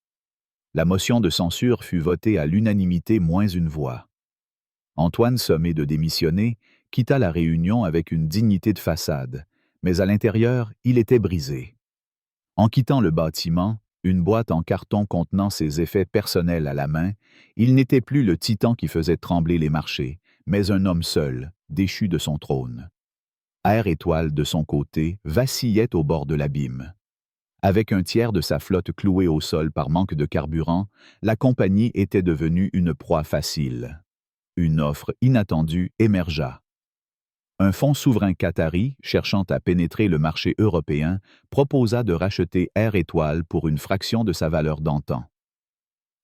La motion de censure fut votée à l'unanimité moins une voix. Antoine, sommé de démissionner, quitta la réunion avec une dignité de façade, mais à l'intérieur, il était brisé. En quittant le bâtiment, une boîte en carton contenant ses effets personnels à la main, il n'était plus le titan qui faisait trembler les marchés, mais un homme seul, déchu de son trône. Air Étoile, de son côté, vacillait au bord de l'abîme. Avec un tiers de sa flotte clouée au sol par manque de carburant, la compagnie était devenue une proie facile. Une offre inattendue émergea. Un fonds souverain qatari, cherchant à pénétrer le marché européen, proposa de racheter Air Étoile pour une fraction de sa valeur d'antan.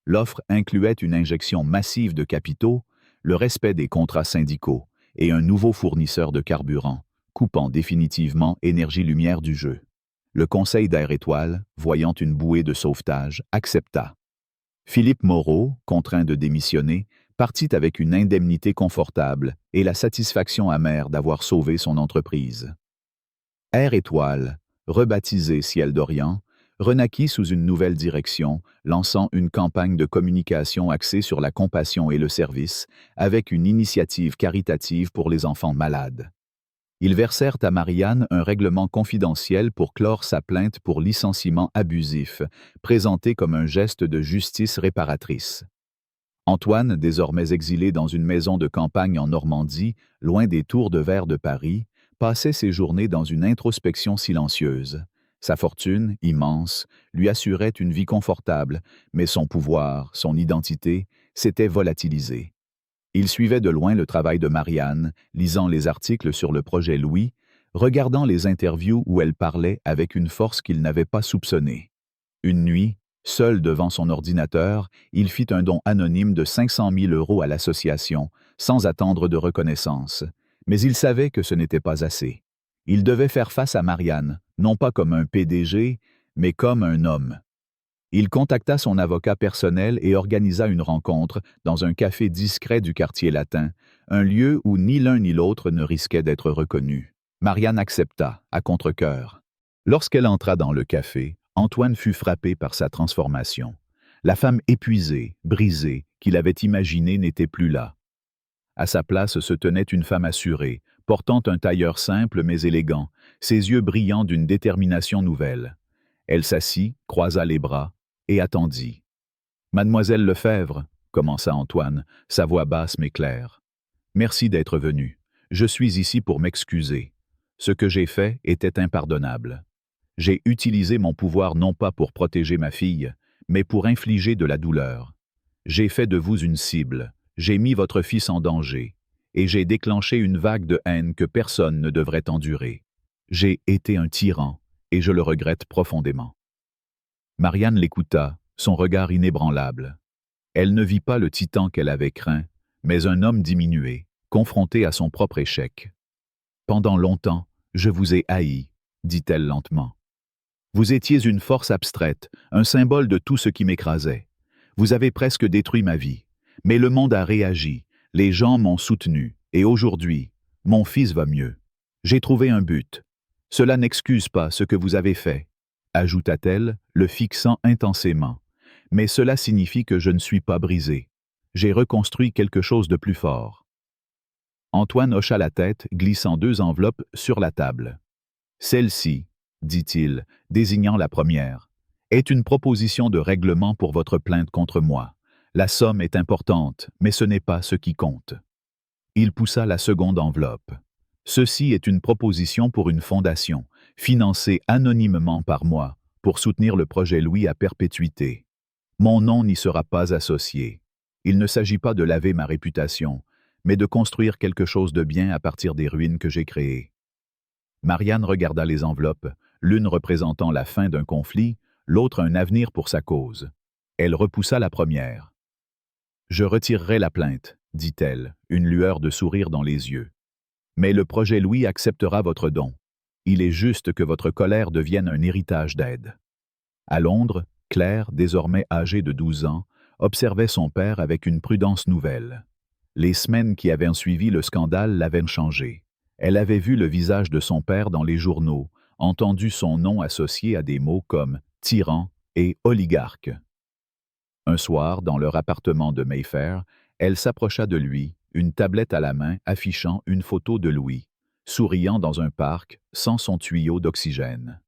L'offre incluait une injection massive de capitaux, le respect des contrats syndicaux et un nouveau fournisseur de carburant, coupant définitivement Énergie-Lumière du jeu. Le conseil d'Air Étoile, voyant une bouée de sauvetage, accepta. Philippe Moreau, contraint de démissionner, partit avec une indemnité confortable et la satisfaction amère d'avoir sauvé son entreprise. Air Étoile, rebaptisé Ciel d'Orient, renaquit sous une nouvelle direction, lançant une campagne de communication axée sur la compassion et le service, avec une initiative caritative pour les enfants malades. Ils versèrent à Marianne un règlement confidentiel pour clore sa plainte pour licenciement abusif, présenté comme un geste de justice réparatrice. Antoine, désormais exilé dans une maison de campagne en Normandie, loin des tours de verre de Paris, passait ses journées dans une introspection silencieuse. Sa fortune, immense, lui assurait une vie confortable, mais son pouvoir, son identité, s'étaient volatilisés. Il suivait de loin le travail de Marianne, lisant les articles sur le projet Louis, regardant les interviews où elle parlait avec une force qu'il n'avait pas soupçonnée. Une nuit, seul devant son ordinateur, il fit un don anonyme de 500 000 € à l'association, sans attendre de reconnaissance. Mais il savait que ce n'était pas assez. Il devait faire face à Marianne, non pas comme un PDG, mais comme un homme. Il contacta son avocat personnel et organisa une rencontre dans un café discret du quartier latin, un lieu où ni l'un ni l'autre ne risquait d'être reconnu. Marianne accepta, à contre-cœur. Lorsqu'elle entra dans le café, Antoine fut frappé par sa transformation. La femme épuisée, brisée, qu'il avait imaginée n'était plus là. À sa place se tenait une femme assurée, portant un tailleur simple mais élégant, ses yeux brillants d'une détermination nouvelle. Elle s'assit, croisa les bras et attendit. « Mademoiselle Lefebvre, » commença Antoine, sa voix basse mais claire. « Merci d'être venue. Je suis ici pour m'excuser. Ce que j'ai fait était impardonnable. J'ai utilisé mon pouvoir non pas pour protéger ma fille, mais pour infliger de la douleur. J'ai fait de vous une cible, j'ai mis votre fils en danger, et j'ai déclenché une vague de haine que personne ne devrait endurer. J'ai été un tyran, et je le regrette profondément. » Marianne l'écouta, son regard inébranlable. Elle ne vit pas le titan qu'elle avait craint, mais un homme diminué, confronté à son propre échec. Pendant longtemps, je vous ai haï, dit-elle lentement. Vous étiez une force abstraite, un symbole de tout ce qui m'écrasait. Vous avez presque détruit ma vie. Mais le monde a réagi, les gens m'ont soutenu, et aujourd'hui, mon fils va mieux. J'ai trouvé un but. Cela n'excuse pas ce que vous avez fait, ajouta-t-elle, le fixant intensément. Mais cela signifie que je ne suis pas brisé. J'ai reconstruit quelque chose de plus fort. Antoine hocha la tête, glissant 2 enveloppes sur la table. Celle-ci, dit-il, désignant la première, est une proposition de règlement pour votre plainte contre moi. La somme est importante, mais ce n'est pas ce qui compte. Il poussa la seconde enveloppe. Ceci est une proposition pour une fondation, financée anonymement par moi, pour soutenir le projet Louis à perpétuité. Mon nom n'y sera pas associé. Il ne s'agit pas de laver ma réputation, mais de construire quelque chose de bien à partir des ruines que j'ai créées. Marianne regarda les enveloppes, l'une représentant la fin d'un conflit, l'autre un avenir pour sa cause. Elle repoussa la première. « Je retirerai la plainte, dit-elle, une lueur de sourire dans les yeux. Mais le projet Louis acceptera votre don. Il est juste que votre colère devienne un héritage d'aide. » À Londres, Claire, désormais âgée de 12 ans, observait son père avec une prudence nouvelle. Les semaines qui avaient suivi le scandale l'avaient changé. Elle avait vu le visage de son père dans les journaux, entendu son nom associé à des mots comme « tyran » et « oligarque ». Un soir, dans leur appartement de Mayfair, elle s'approcha de lui, une tablette à la main affichant une photo de Louis, souriant dans un parc, sans son tuyau d'oxygène.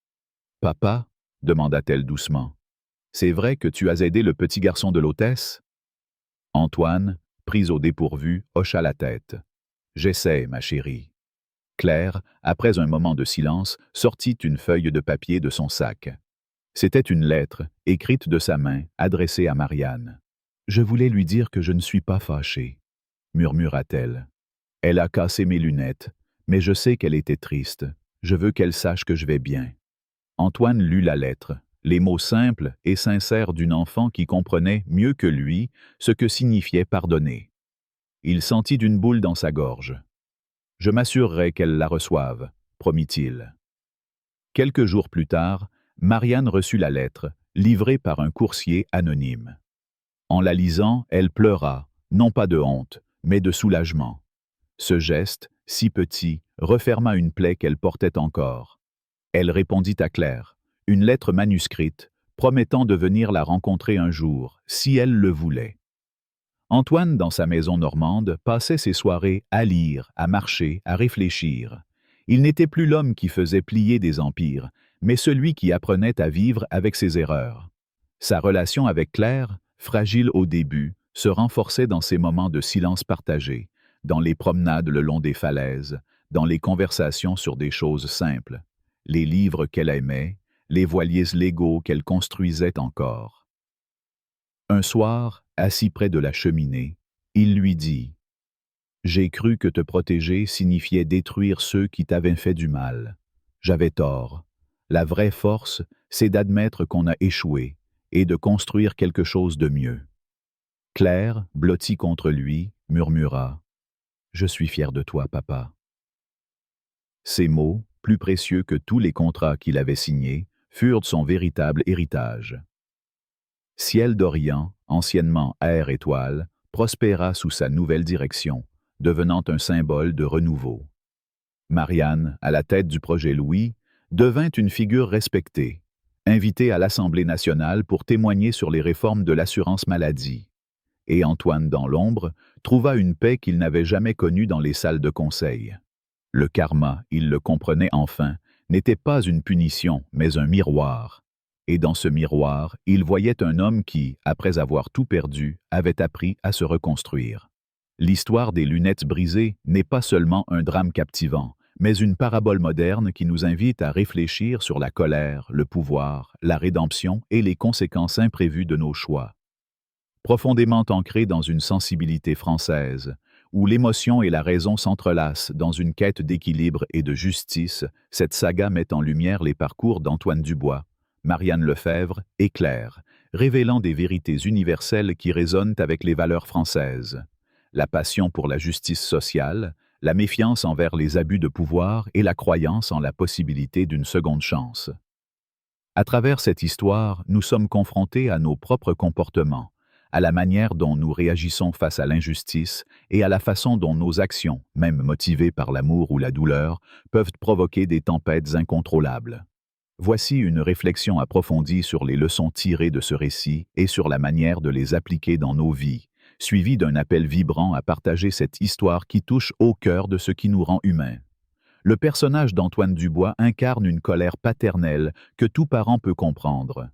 « Papa ?» demanda-t-elle doucement. « C'est vrai que tu as aidé le petit garçon de l'hôtesse ?» Antoine, pris au dépourvu, hocha la tête. « J'essaie, ma chérie. » Claire, après un moment de silence, sortit une feuille de papier de son sac. C'était une lettre, écrite de sa main, adressée à Marianne. « Je voulais lui dire que je ne suis pas fâchée, » murmura-t-elle. « Elle a cassé mes lunettes, mais je sais qu'elle était triste. Je veux qu'elle sache que je vais bien. » Antoine lut la lettre, les mots simples et sincères d'une enfant qui comprenait mieux que lui ce que signifiait pardonner. Il sentit d'une boule dans sa gorge. « Je m'assurerai qu'elle la reçoive, » promit-il. Quelques jours plus tard, Marianne reçut la lettre, livrée par un coursier anonyme. En la lisant, elle pleura, non pas de honte, mais de soulagement. Ce geste, si petit, referma une plaie qu'elle portait encore. Elle répondit à Claire, une lettre manuscrite, promettant de venir la rencontrer un jour, si elle le voulait. Antoine, dans sa maison normande, passait ses soirées à lire, à marcher, à réfléchir. Il n'était plus l'homme qui faisait plier des empires, mais celui qui apprenait à vivre avec ses erreurs. Sa relation avec Claire, fragile au début, se renforçait dans ces moments de silence partagé, dans les promenades le long des falaises, dans les conversations sur des choses simples, les livres qu'elle aimait, les voiliers légaux qu'elle construisait encore. Un soir, assis près de la cheminée, il lui dit « J'ai cru que te protéger signifiait détruire ceux qui t'avaient fait du mal. J'avais tort. La vraie force, c'est d'admettre qu'on a échoué et de construire quelque chose de mieux. » Claire, blottie contre lui, murmura « Je suis fière de toi, papa. » Ces mots, plus précieux que tous les contrats qu'il avait signés, furent son véritable héritage. Ciel d'Orient, anciennement Air Étoile, prospéra sous sa nouvelle direction, devenant un symbole de renouveau. Marianne, à la tête du projet Louis, devint une figure respectée, invitée à l'Assemblée nationale pour témoigner sur les réformes de l'assurance maladie. Et Antoine, dans l'ombre, trouva une paix qu'il n'avait jamais connue dans les salles de conseil. Le karma, il le comprenait enfin, n'était pas une punition, mais un miroir. Et dans ce miroir, il voyait un homme qui, après avoir tout perdu, avait appris à se reconstruire. L'histoire des lunettes brisées n'est pas seulement un drame captivant, mais une parabole moderne qui nous invite à réfléchir sur la colère, le pouvoir, la rédemption et les conséquences imprévues de nos choix. Profondément ancrée dans une sensibilité française, où l'émotion et la raison s'entrelacent dans une quête d'équilibre et de justice, cette saga met en lumière les parcours d'Antoine Dubois, Marianne Lefebvre et Claire, révélant des vérités universelles qui résonnent avec les valeurs françaises. La passion pour la justice sociale, la méfiance envers les abus de pouvoir et la croyance en la possibilité d'une seconde chance. À travers cette histoire, nous sommes confrontés à nos propres comportements, à la manière dont nous réagissons face à l'injustice et à la façon dont nos actions, même motivées par l'amour ou la douleur, peuvent provoquer des tempêtes incontrôlables. Voici une réflexion approfondie sur les leçons tirées de ce récit et sur la manière de les appliquer dans nos vies, suivie d'un appel vibrant à partager cette histoire qui touche au cœur de ce qui nous rend humains. Le personnage d'Antoine Dubois incarne une colère paternelle que tout parent peut comprendre.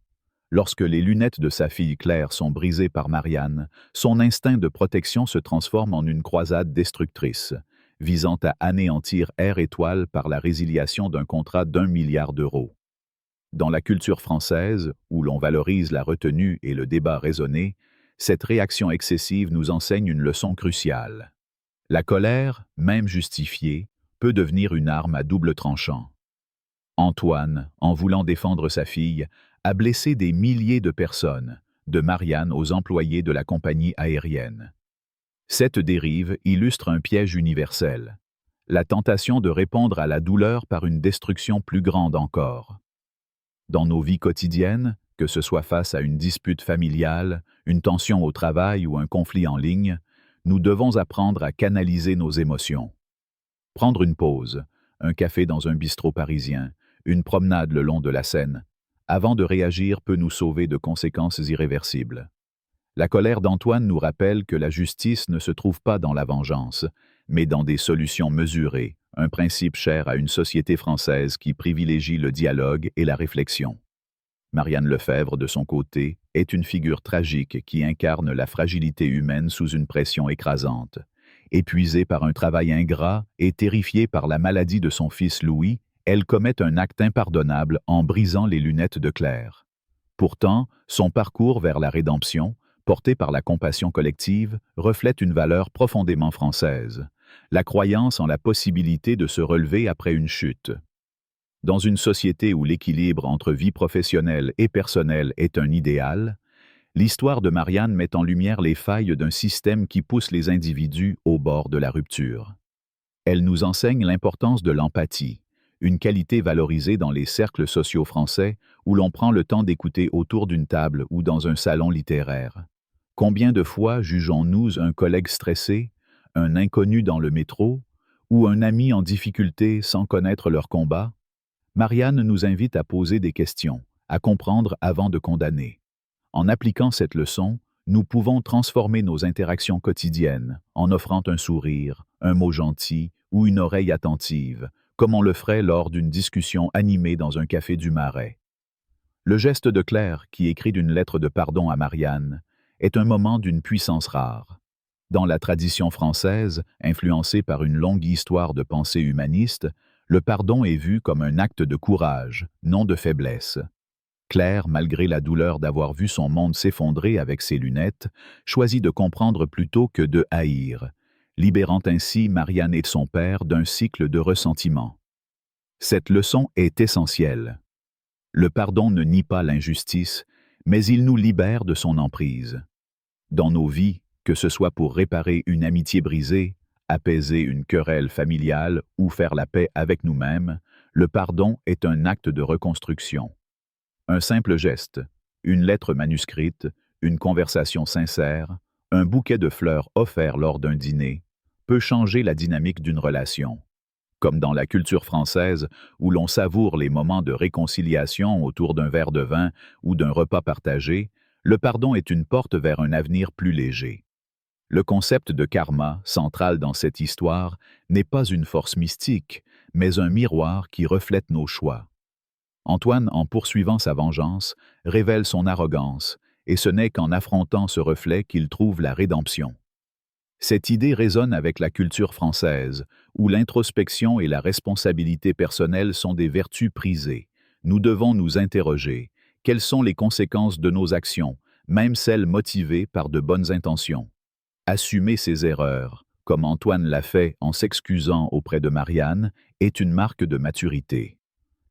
Lorsque les lunettes de sa fille Claire sont brisées par Marianne, son instinct de protection se transforme en une croisade destructrice, visant à anéantir Air Étoile par la résiliation d'un contrat d'1 milliard d'euros. Dans la culture française, où l'on valorise la retenue et le débat raisonné, cette réaction excessive nous enseigne une leçon cruciale. La colère, même justifiée, peut devenir une arme à double tranchant. Antoine, en voulant défendre sa fille, a blessé des milliers de personnes, de Marianne aux employés de la compagnie aérienne. Cette dérive illustre un piège universel, la tentation de répondre à la douleur par une destruction plus grande encore. Dans nos vies quotidiennes, que ce soit face à une dispute familiale, une tension au travail ou un conflit en ligne, nous devons apprendre à canaliser nos émotions. Prendre une pause, un café dans un bistrot parisien, une promenade le long de la Seine, avant de réagir peut nous sauver de conséquences irréversibles. La colère d'Antoine nous rappelle que la justice ne se trouve pas dans la vengeance, mais dans des solutions mesurées, un principe cher à une société française qui privilégie le dialogue et la réflexion. Marianne Lefebvre, de son côté, est une figure tragique qui incarne la fragilité humaine sous une pression écrasante. Épuisée par un travail ingrat et terrifiée par la maladie de son fils Louis, elle commet un acte impardonnable en brisant les lunettes de Claire. Pourtant, son parcours vers la rédemption, porté par la compassion collective, reflète une valeur profondément française, la croyance en la possibilité de se relever après une chute. Dans une société où l'équilibre entre vie professionnelle et personnelle est un idéal, l'histoire de Marianne met en lumière les failles d'un système qui pousse les individus au bord de la rupture. Elle nous enseigne l'importance de l'empathie, une qualité valorisée dans les cercles sociaux français où l'on prend le temps d'écouter autour d'une table ou dans un salon littéraire. Combien de fois jugeons-nous un collègue stressé, un inconnu dans le métro, ou un ami en difficulté sans connaître leur combat? Marianne nous invite à poser des questions, à comprendre avant de condamner. En appliquant cette leçon, nous pouvons transformer nos interactions quotidiennes en offrant un sourire, un mot gentil ou une oreille attentive, comme on le ferait lors d'une discussion animée dans un café du Marais. Le geste de Claire, qui écrit une lettre de pardon à Marianne, est un moment d'une puissance rare. Dans la tradition française, influencée par une longue histoire de pensée humaniste, le pardon est vu comme un acte de courage, non de faiblesse. Claire, malgré la douleur d'avoir vu son monde s'effondrer avec ses lunettes, choisit de comprendre plutôt que de haïr, libérant ainsi Marianne et son père d'un cycle de ressentiment. Cette leçon est essentielle. Le pardon ne nie pas l'injustice, mais il nous libère de son emprise. Dans nos vies, que ce soit pour réparer une amitié brisée, apaiser une querelle familiale ou faire la paix avec nous-mêmes, le pardon est un acte de reconstruction. Un simple geste, une lettre manuscrite, une conversation sincère, un bouquet de fleurs offert lors d'un dîner, peut changer la dynamique d'une relation. Comme dans la culture française, où l'on savoure les moments de réconciliation autour d'un verre de vin ou d'un repas partagé, le pardon est une porte vers un avenir plus léger. Le concept de karma, central dans cette histoire, n'est pas une force mystique, mais un miroir qui reflète nos choix. Antoine, en poursuivant sa vengeance, révèle son arrogance, et ce n'est qu'en affrontant ce reflet qu'il trouve la rédemption. Cette idée résonne avec la culture française, où l'introspection et la responsabilité personnelle sont des vertus prisées. Nous devons nous interroger. Quelles sont les conséquences de nos actions, même celles motivées par de bonnes intentions? Assumer ses erreurs, comme Antoine l'a fait en s'excusant auprès de Marianne, est une marque de maturité.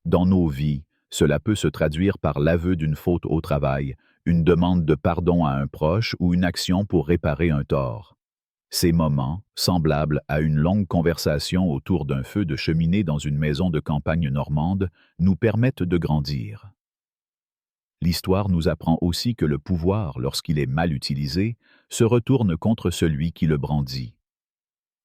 Dans nos vies, Cela peut se traduire par l'aveu d'une faute au travail, une demande de pardon à un proche ou une action pour réparer un tort. Ces moments, semblables à une longue conversation autour d'un feu de cheminée dans une maison de campagne normande, nous permettent de grandir. L'histoire nous apprend aussi que le pouvoir, lorsqu'il est mal utilisé, se retourne contre celui qui le brandit.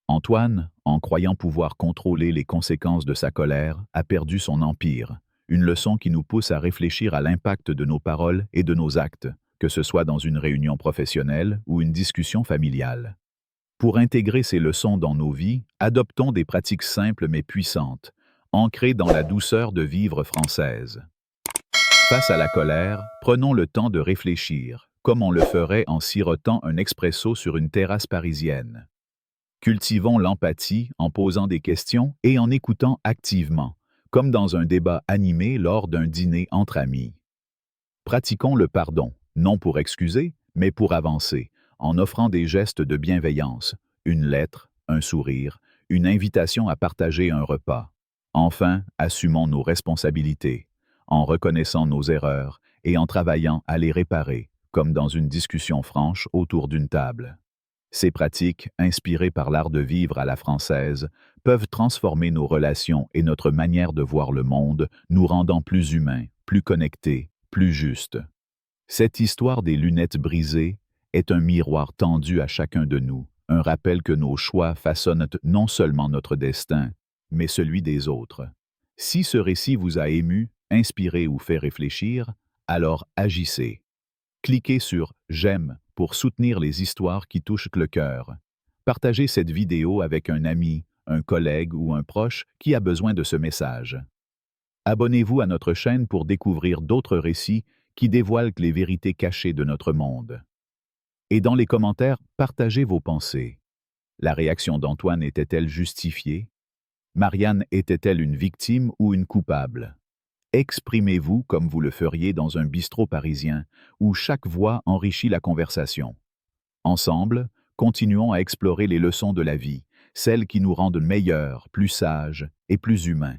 Antoine, en croyant pouvoir contrôler les conséquences de sa colère, a perdu son empire, une leçon qui nous pousse à réfléchir à l'impact de nos paroles et de nos actes, que ce soit dans une réunion professionnelle ou une discussion familiale. Pour intégrer ces leçons dans nos vies, adoptons des pratiques simples mais puissantes, ancrées dans la douceur de vivre française. Face à la colère, prenons le temps de réfléchir, comme on le ferait en sirotant un expresso sur une terrasse parisienne. Cultivons l'empathie en posant des questions et en écoutant activement, comme dans un débat animé lors d'un dîner entre amis. Pratiquons le pardon, non pour excuser, mais pour avancer, en offrant des gestes de bienveillance, une lettre, un sourire, une invitation à partager un repas. Enfin, assumons nos responsabilités, en reconnaissant nos erreurs et en travaillant à les réparer, comme dans une discussion franche autour d'une table. Ces pratiques, inspirées par l'art de vivre à la française, peuvent transformer nos relations et notre manière de voir le monde, nous rendant plus humains, plus connectés, plus justes. Cette histoire des lunettes brisées est un miroir tendu à chacun de nous, un rappel que nos choix façonnent non seulement notre destin, mais celui des autres. Si ce récit vous a ému, inspiré ou fait réfléchir, alors agissez. Cliquez sur « J'aime » pour soutenir les histoires qui touchent le cœur. Partagez cette vidéo avec un ami, un collègue ou un proche qui a besoin de ce message. Abonnez-vous à notre chaîne pour découvrir d'autres récits qui dévoilent les vérités cachées de notre monde. Et dans les commentaires, partagez vos pensées. La réaction d'Antoine était-elle justifiée? Marianne était-elle une victime ou une coupable? Exprimez-vous comme vous le feriez dans un bistrot parisien, où chaque voix enrichit la conversation. Ensemble, continuons à explorer les leçons de la vie, celles qui nous rendent meilleurs, plus sages et plus humains.